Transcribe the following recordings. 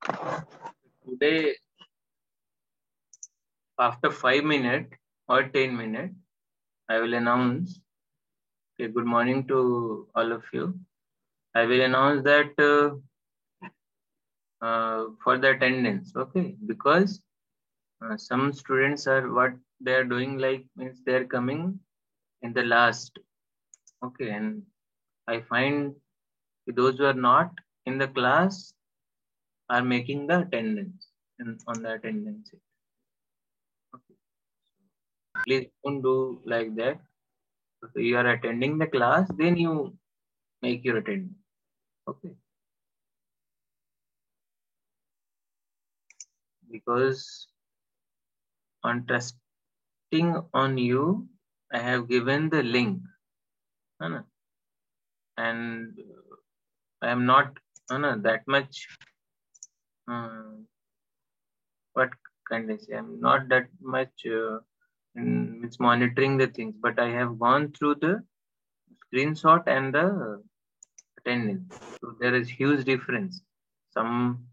Today, after 5 minutes or 10 minutes, I will announce. Okay, good morning to all of you. I will announce that for the attendance. Okay, because some students are what they are doing, like means they are coming in the last. Okay, and I find those who are not in the class are making the attendance on the attendance sheet. Okay. Please don't do like that. If you are attending the class, then you make your attendance. Okay. Because on trusting on you, I have given the link. And I am not that much. What can I say? I'm not that much it's monitoring the things, but I have gone through the screenshot and the attendance. So there is huge difference. Some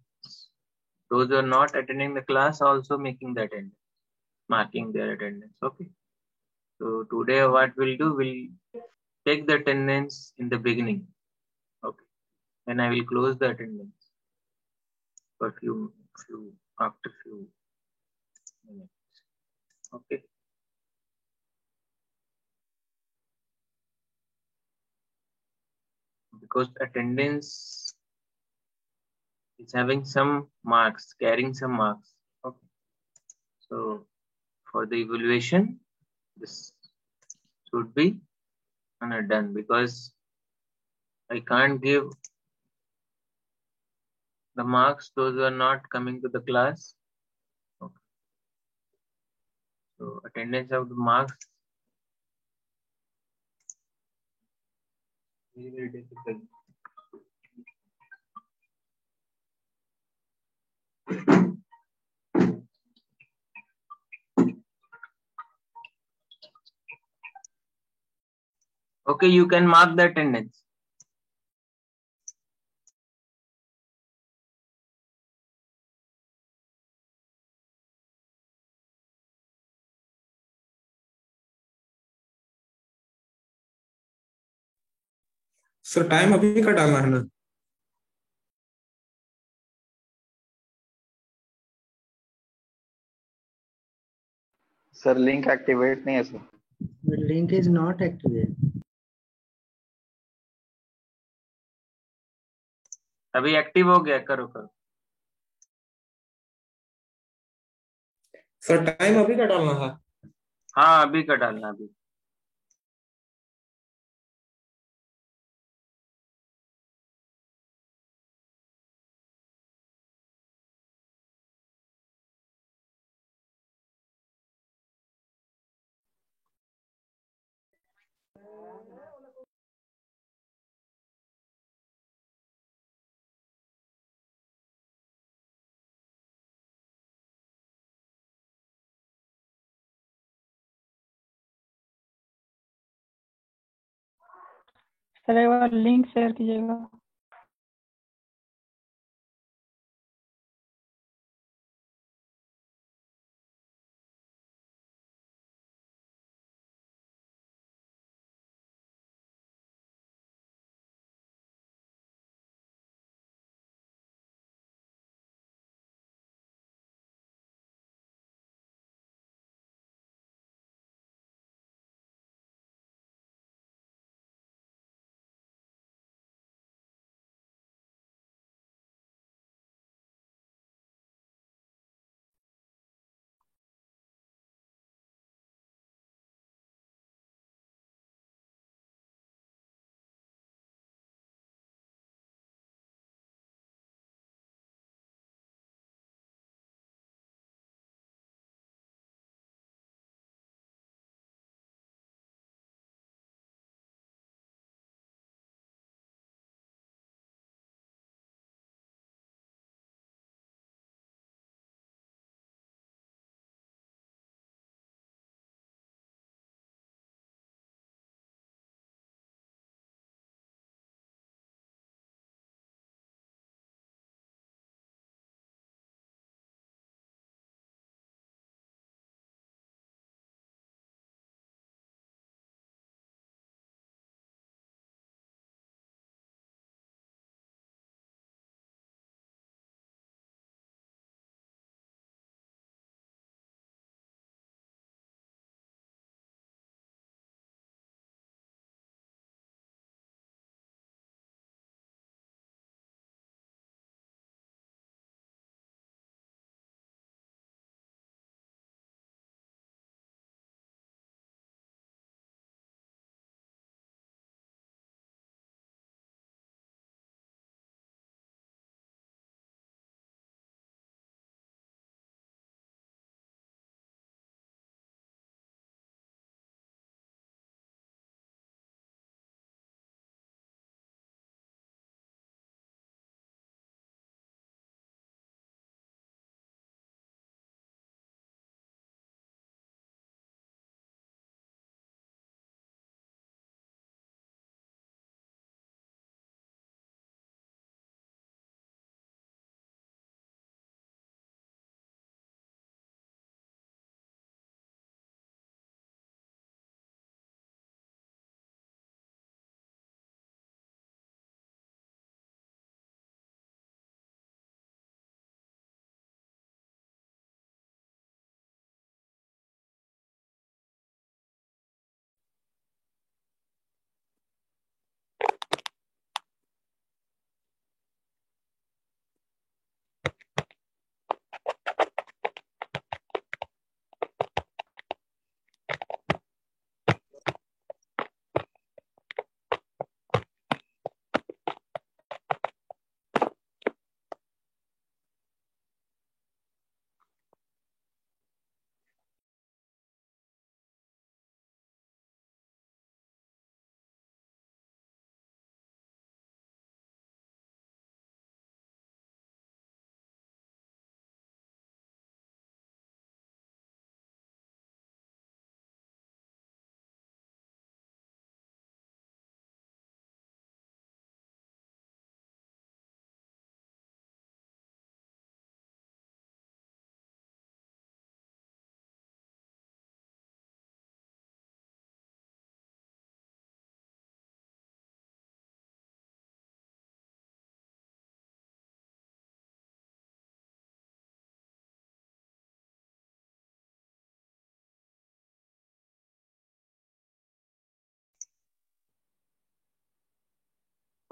those who are not attending the class also making the attendance, marking their attendance. Okay. So today what we'll do, we'll take the attendance in the beginning. Okay. Then I will close the attendance for after few minutes. Okay. Because attendance is having some marks, carrying some marks. Okay. So for the evaluation, this should be done because I can't give the marks those who are not coming to the class. Okay. So attendance of the marks very, very difficult. Okay, you can mark the attendance. Sir time अभी का डालना है ना? Sir link activate नहीं है sir. The link is not activated. अभी active हो गया, करो करो. सर टाइम अभी का डालना है? हाँ अभी का डालना अभी. सर एक बार लिंक शेयर कीजिएगा.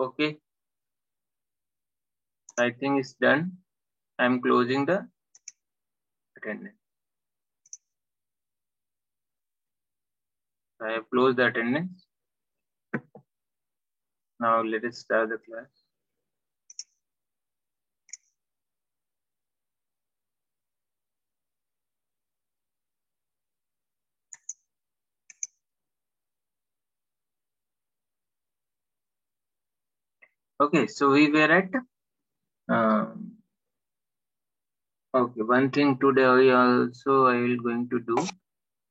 Okay, I think it's done. I'm closing the attendance. I have closed the attendance. Now let us start the class. Okay, so we were at okay, one thing today I will going to do.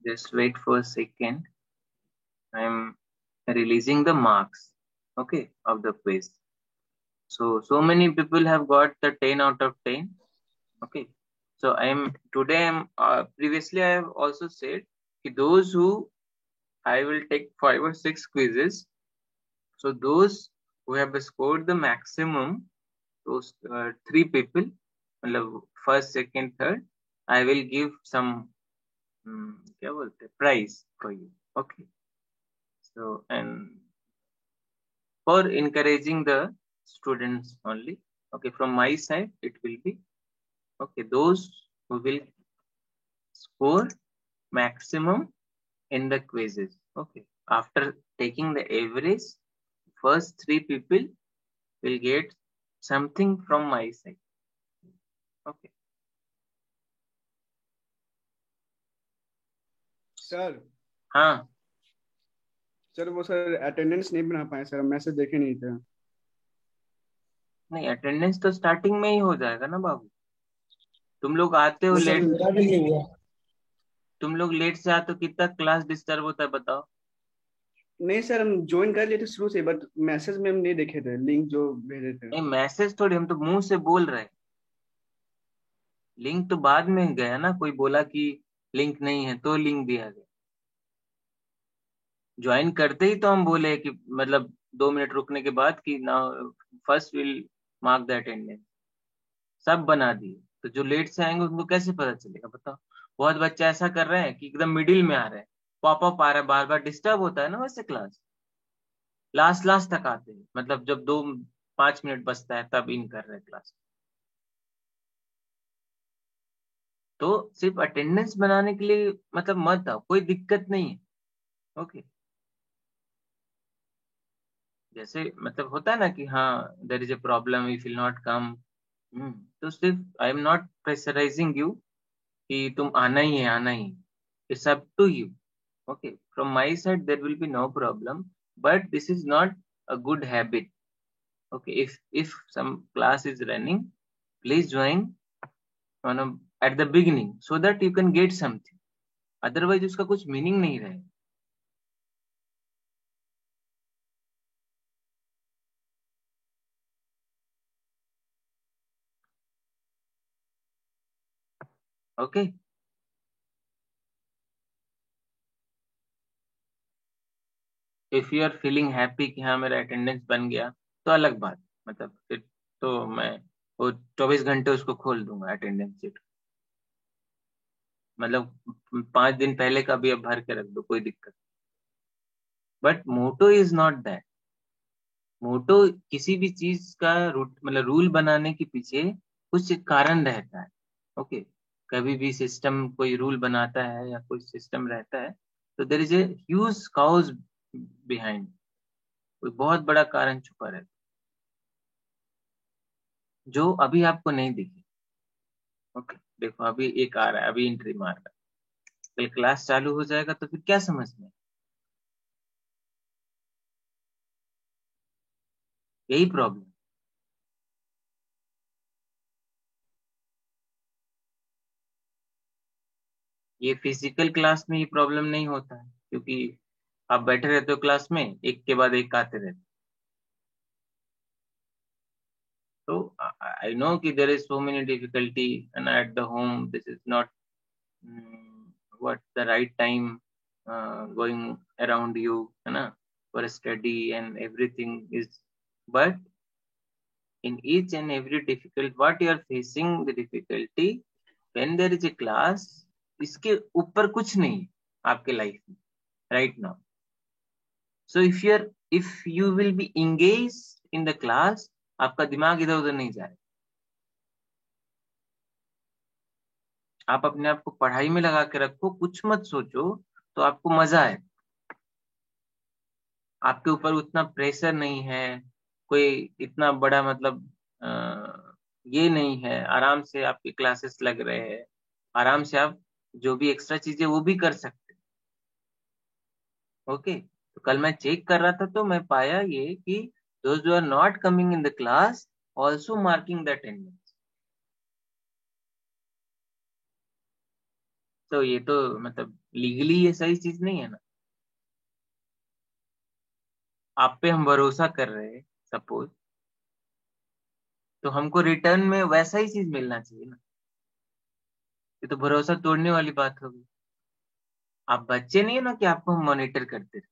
Just wait for a second. I am releasing the marks, okay, of the quiz. So many people have got the 10 out of 10. Okay. So previously I have also said that those who I will take 5 or 6 quizzes. So those who have scored the maximum, those 3 people, first, second, third, I will give some prize for you. Okay. So, and for encouraging the students only, okay, from my side it will be, okay, those who will score maximum in the quizzes. Okay, after taking the average, first 3 people will get something from my side. Okay. Sir हाँ sir वो sir attendance नहीं बना पाए sir, message देखे नहीं थे। नहीं, attendance तो स्टार्टिंग में ही हो जाएगा ना बाबू। तुम लोग आते हो सर लेट, मेरा भी नहीं हुआ। तुम लोग लेट से आते हो, कितना क्लास डिस्टर्ब होता है बताओ। नहीं सर, हम ज्वाइन कर लिए थे शुरू से, बट मैसेज में हम नहीं देखे थे, लिंक जो भेजे थे। नहीं, मैसेज थोड़ी, हम तो मुंह से बोल रहे हैं। लिंक तो बाद में गया ना, कोई बोला कि लिंक नहीं है तो लिंक दिया गया। ज्वाइन करते ही तो हम बोले कि मतलब 2 मिनट रुकने के बाद कि ना first will mark the attendance, सब बना दिए। तो जो लेट से आएंगे उनको कैसे पता चलेगा बताओ। बहुत बच्चे ऐसा कर रहे हैं कि एकदम मिडिल में आ रहे हैं, पॉप अप आ रहा है, बार बार डिस्टर्ब होता है ना वैसे क्लास। लास्ट तक आते हैं, मतलब जब 5 मिनट बचता है तब इन कर रहे हैं क्लास। तो सिर्फ अटेंडेंस बनाने के लिए मतलब मत आओ, कोई दिक्कत नहीं है। ओके, जैसे मतलब होता है ना कि हाँ there is a problem if will not come, तो सिर्फ I am not pressurising you कि तुम आना ही है, it's up to you. Okay, from my side there will be no problem, but this is not a good habit. Okay, if some class is running, please join at the beginning so that you can get something, otherwise उसका कुछ meaning नहीं रहेगा। Okay, if you are feeling happy कि हाँ मेरा attendance बन गया तो अलग बात, मतलब फिर तो मैं वो 24 घंटे उसको खोल दूंगा अटेंडेंस शीट, मतलब 5 दिन पहले का भी अब भर के रख दो, कोई दिक्कत। But motto is not that. Motto किसी भी चीज का मतलब रूल बनाने के पीछे कुछ कारण रहता है। ओके, कभी भी सिस्टम कोई रूल बनाता है या कोई सिस्टम रहता है तो there is a huge cause behind, कोई बहुत बड़ा कारण छुपा रहता है जो अभी आपको नहीं दिखे। ओके, देखो अभी एक आ रहा है, अभी एंट्री मार रहा है, कल क्लास चालू हो जाएगा तो फिर क्या समझ में, यही प्रॉब्लम। ये फिजिकल क्लास में ये प्रॉब्लम नहीं होता है क्योंकि आप बैठे रहते हो क्लास में, एक के बाद एक आते रहते। तो आई नो कि there is so many difficulty and at the home this is not what the right time going around you, है ना, for study and everything is, but in each and every difficult what you are facing the difficulty when there is a class, इसके ऊपर कुछ नहीं है आपके life में right now. So if you will be engaged in the class, आपका दिमाग इधर उधर नहीं जाए। आप अपने आप को पढ़ाई में लगा के रखो, कुछ मत सोचो, तो आपको मजा है। आपके ऊपर उतना प्रेशर नहीं है, कोई इतना बड़ा मतलब ये नहीं है, आराम से आपके क्लासेस लग रहे हैं, आराम से आप जो भी एक्स्ट्रा चीजें वो भी कर सकते। ओके, तो कल मैं चेक कर रहा था तो मैं पाया ये कि those who are not coming in the class also marking the attendance। तो ये तो मतलब लीगली ये सही चीज नहीं है ना। आप पे हम भरोसा कर रहे हैं सपोज, तो हमको रिटर्न में वैसा ही चीज मिलना चाहिए ना। ये तो भरोसा तोड़ने वाली बात होगी। आप बच्चे नहीं है ना कि आपको हम मॉनिटर करते रहे,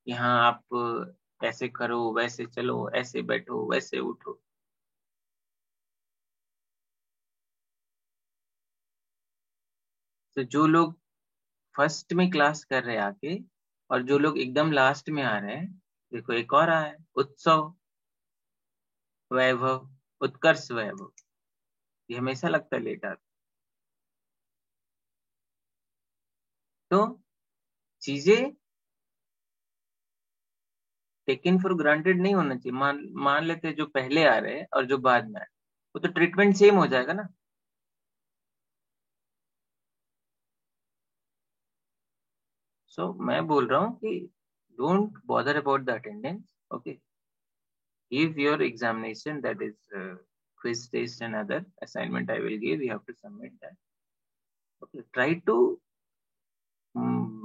यहाँ आप ऐसे करो, वैसे चलो, ऐसे बैठो, वैसे उठो। तो जो लोग फर्स्ट में क्लास कर रहे हैं आके, और जो लोग एकदम लास्ट में आ रहे हैं, देखो एक और आया है, उत्सव, वैभव, उत्कर्ष वैभव। ये हमेशा लगता है लेट आता। तो चीजें टेकन फॉर ग्रांटेड नहीं होना चाहिए। मान लेते हैं जो पहले आ रहे हैं और जो बाद में आए, वो तो ट्रीटमेंट सेम हो जाएगा ना। सो मैं बोल रहा हूँ कि don't bother about the attendance. Okay, give your examination, that is quiz test and other assignment I will give, you have to submit that. Okay, try to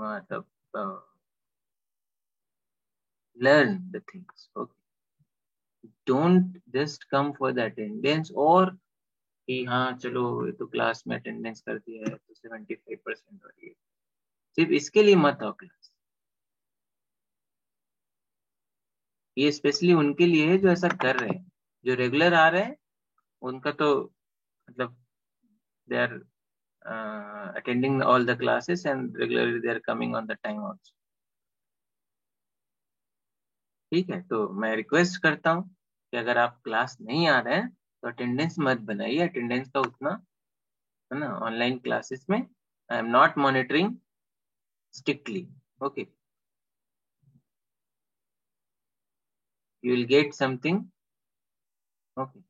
मतलब learn the things. Okay, don't just come for the attendance, और कि हाँ चलो ये तो class में attendance कर दिया है तो 75% हो रही है, सिर्फ इसके लिए मत आओ क्लास। ये स्पेशली उनके लिए है जो ऐसा कर रहे हैं, जो रेगुलर आ रहे हैं उनका तो मतलब they are attending all the classes and regularly they are coming on the time also। ठीक है, तो मैं रिक्वेस्ट करता हूँ कि अगर आप क्लास नहीं आ रहे हैं तो अटेंडेंस मत बनाइए। अटेंडेंस का उतना है ना, ऑनलाइन क्लासेस में आई am not monitoring strictly. Okay, you will get something। Okay,